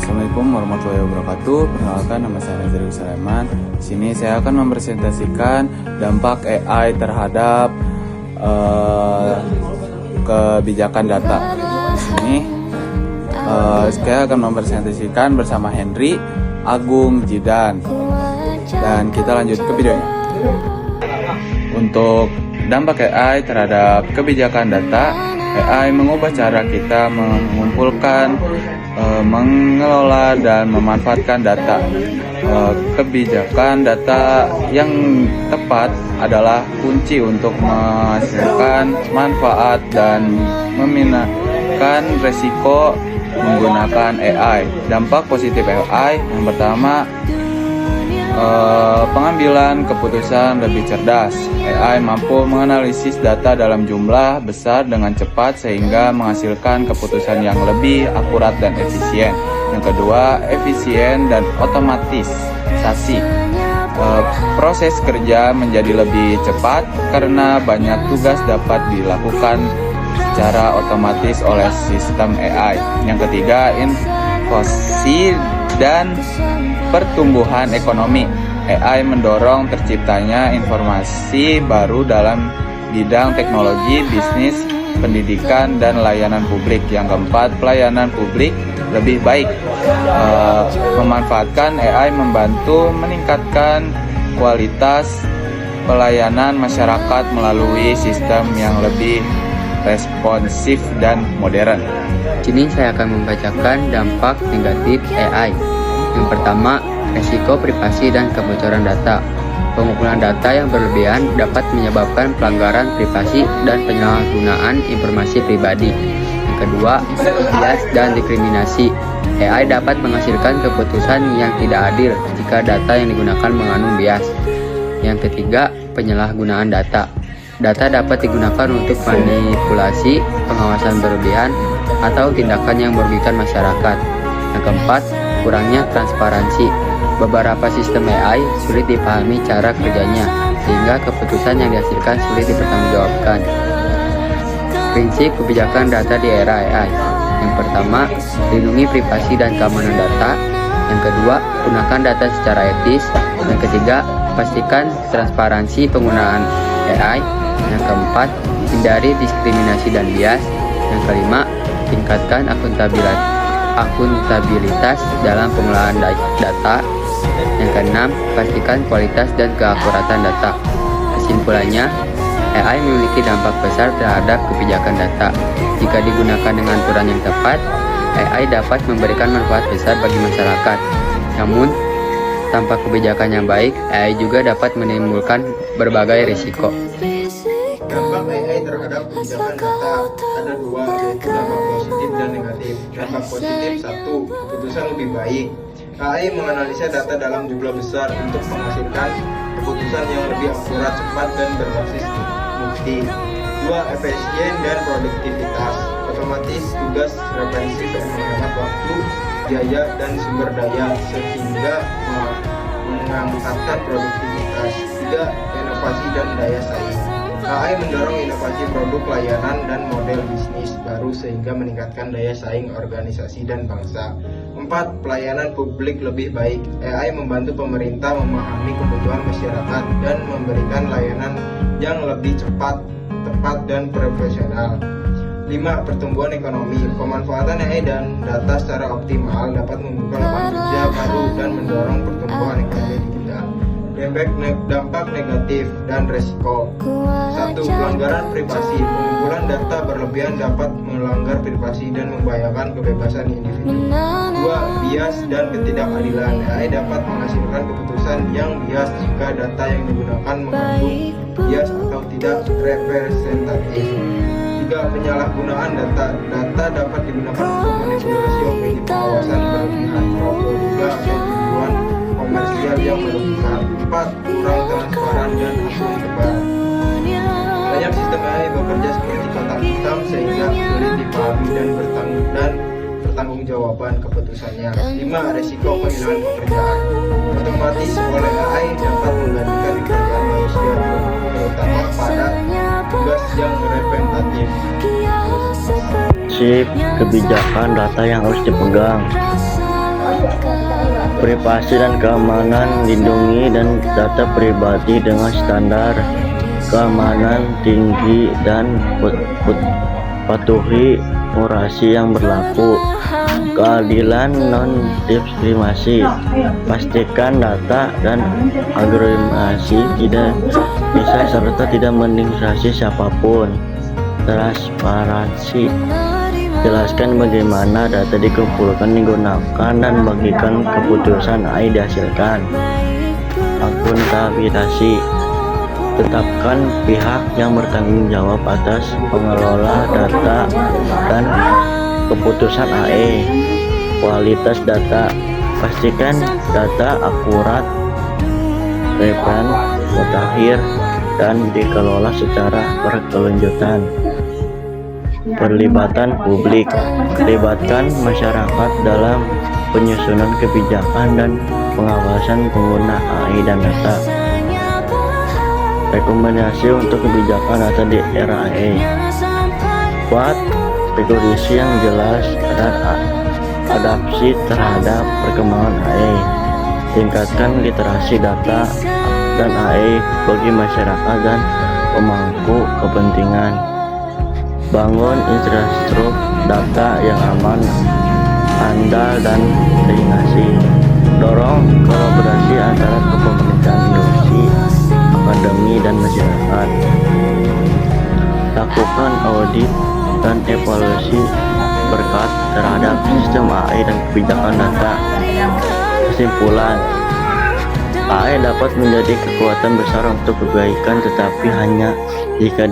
Assalamualaikum warahmatullahi wabarakatuh. Perkenalkan, nama saya Nazarul Sulaiman. Di sini saya akan mempresentasikan dampak AI terhadap kebijakan data. Di sini saya akan mempresentasikan bersama Henry Agung Jidan. Dan kita lanjut ke videonya. Untuk dampak AI terhadap kebijakan data, AI mengubah cara kita mengumpulkan, mengelola dan memanfaatkan data. Kebijakan data yang tepat adalah kunci untuk menghasilkan manfaat dan meminimalisir resiko menggunakan AI. Dampak positif AI yang pertama, pengambilan keputusan lebih cerdas. AI mampu menganalisis data dalam jumlah besar dengan cepat sehingga menghasilkan keputusan yang lebih akurat dan efisien. Yang kedua, efisien dan otomatisasi. Proses kerja menjadi lebih cepat karena banyak tugas dapat dilakukan secara otomatis oleh sistem AI. Yang ketiga, inovasi dan pertumbuhan ekonomi. AI mendorong terciptanya informasi baru dalam bidang teknologi, bisnis, pendidikan, dan layanan publik. Yang keempat, pelayanan publik lebih baik. Memanfaatkan AI membantu meningkatkan kualitas pelayanan masyarakat melalui sistem yang lebih responsif dan modern. Sini saya akan membacakan dampak negatif AI. Yang pertama, resiko privasi dan kebocoran data. Pengumpulan data yang berlebihan dapat menyebabkan pelanggaran privasi dan penyalahgunaan informasi pribadi. Yang kedua, bias dan diskriminasi. AI dapat menghasilkan keputusan yang tidak adil jika data yang digunakan mengandung bias. Yang ketiga, penyalahgunaan data. Data dapat digunakan untuk manipulasi, pengawasan berlebihan, atau tindakan yang merugikan masyarakat. Yang keempat, kurangnya transparansi. Beberapa sistem AI sulit dipahami cara kerjanya, sehingga keputusan yang dihasilkan sulit dipertanggungjawabkan. Prinsip kebijakan data di era AI. Yang pertama, lindungi privasi dan keamanan data. Yang kedua, gunakan data secara etis. Yang ketiga, pastikan transparansi penggunaan AI. Yang keempat, hindari diskriminasi dan bias. Yang kelima, tingkatkan akuntabilitas dalam pengelolaan data. Yang keenam, pastikan kualitas dan keakuratan data. Kesimpulannya, AI memiliki dampak besar terhadap kebijakan data. Jika digunakan dengan aturan yang tepat, AI dapat memberikan manfaat besar bagi masyarakat. Namun, tanpa kebijakan yang baik, AI juga dapat menimbulkan berbagai risiko. Dampak AI terhadap kebijakan data ada dua, yaitu dampak positif dan negatif. Dampak positif, satu, keputusan lebih baik. AI menganalisa data dalam jumlah besar untuk menghasilkan keputusan yang lebih akurat, cepat, dan berbasis bukti. Dua, efisien dan produktivitas. Otomatis tugas represif dan menghemat waktu, biaya, dan sumber daya sehingga mengangkatkan produktivitas. Tiga, inovasi dan daya saing. AI mendorong inovasi produk, layanan, dan model bisnis baru sehingga meningkatkan daya saing organisasi dan bangsa. 4. Pelayanan publik lebih baik. AI membantu pemerintah memahami kebutuhan masyarakat dan memberikan layanan yang lebih cepat, tepat, dan profesional. 5. Pertumbuhan ekonomi. Pemanfaatan AI dan data secara optimal dapat membuka lapangan kerja baru dan mendorong pertumbuhan ekonomi digital. Dampak negatif dan resiko. 1. Pelanggaran privasi. Pengumpulan data berlebihan dapat melanggar privasi dan membahayakan kebebasan individu. 2. Bias dan ketidakadilan. AI dapat menghasilkan keputusan yang bias jika data yang digunakan mengandung bias atau tidak representatif. 3. Penyalahgunaan data. Data dapat digunakan untuk manipulasi opini, pengawasan berlebihan, propaganda, atau tujuan komersial yang merugikan. 4. Kurang transparan dan akun tebal. Banyak sistem AI bekerja seperti kotak hitam sehingga sulit dipahami dan pertanggungjawaban keputusannya. 5. Risiko kehilangan pekerjaan. Otomatis oleh AI dapat menggantikan pekerjaan manusia, terutama pada tugas yang repetitif. Kebijakan data yang harus dipegang. privasi dan keamanan, lindungi dan data pribadi dengan standar keamanan tinggi dan patuhi kurasi yang berlaku. Keadilan non-diskriminasi, pastikan data dan agregasi tidak bisa serta tidak mendiskriminasi siapapun. Transparansi, jelaskan bagaimana data dikumpulkan, digunakan, dan bagikan keputusan AI dihasilkan. Akuntabilitas, tetapkan pihak yang bertanggung jawab atas pengelola data dan keputusan AI. Kualitas data, pastikan data akurat, relevan, mutakhir, dan dikelola secara berkelanjutan. Perlibatan publik, libatkan masyarakat dalam penyusunan kebijakan dan pengawasan pengguna AI dan data. Rekomendasi untuk kebijakan data di era AI. Buat regulasi yang jelas dan adaptasi terhadap perkembangan AI. Tingkatkan literasi data dan AI bagi masyarakat dan pemangku kepentingan. Bangun infrastruktur data yang aman, andal, dan terintegrasi. Dorong kolaborasi antara kepemerintahan, industri, akademi, dan masyarakat. Lakukan audit dan evaluasi berkat terhadap sistem AI dan kebijakan data. Kesimpulan, AI dapat menjadi kekuatan besar untuk kebaikan, tetapi hanya jika